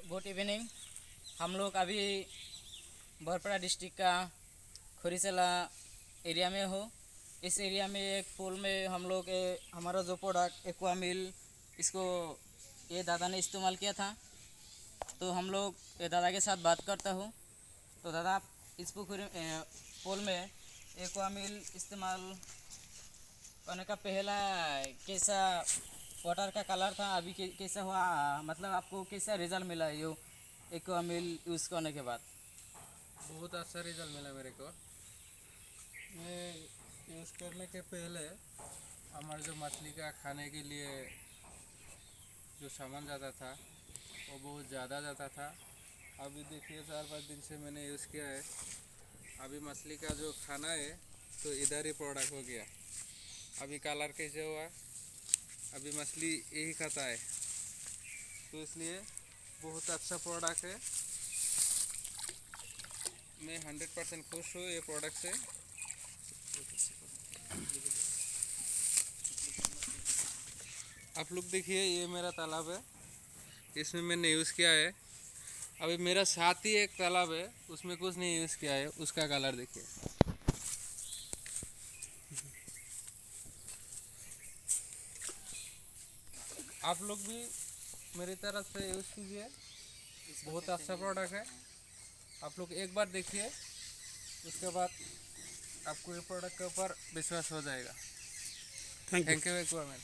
Good evening. हम लोग अभी भरपड़ा डिस्ट्रिक्ट का खुरीसला एरिया में हो। इस एरिया में एक पुल में हम लोग हमारा जो प्रोडक्ट एक्वामिल, इसको ये दादा ने इस्तेमाल किया था। तो हम लोग ये दादा के साथ बात करता हूँ। तो दादा, आप इस पुल में एक्वामिल इस्तेमाल करने का पहला कैसा वाटर का कलर था, अभी कैसा हुआ, मतलब आपको कैसा रिजल्ट मिला ये एक्वामिल यूज़ करने के बाद? बहुत अच्छा रिजल्ट मिला मेरे को। मैं यूज़ करने के पहले हमारे जो मछली का खाने के लिए जो सामान जाता था वो बहुत ज़्यादा जाता था। अभी देखिए 4-5 दिन से मैंने यूज़ किया है। अभी मछली का जो खाना है तो इधर ही प्रोडक्ट हो गया। अभी कलर कैसे हुआ, अभी मछली यही खाता है, तो इसलिए बहुत अच्छा प्रोडक्ट है। मैं 100% खुश हूँ ये प्रोडक्ट से। आप लोग देखिए, ये मेरा तालाब है, इसमें मैंने यूज़ किया है। अभी मेरा साथ ही एक तालाब है, उसमें कुछ नहीं यूज़ किया है, उसका कलर देखिए। आप लोग भी मेरी तरफ से यूज़ कीजिए, बहुत अच्छा प्रोडक्ट है। आप लोग एक बार देखिए, उसके बाद आपको ये प्रोडक्ट के ऊपर विश्वास हो जाएगा। Thank you एक्वामिल।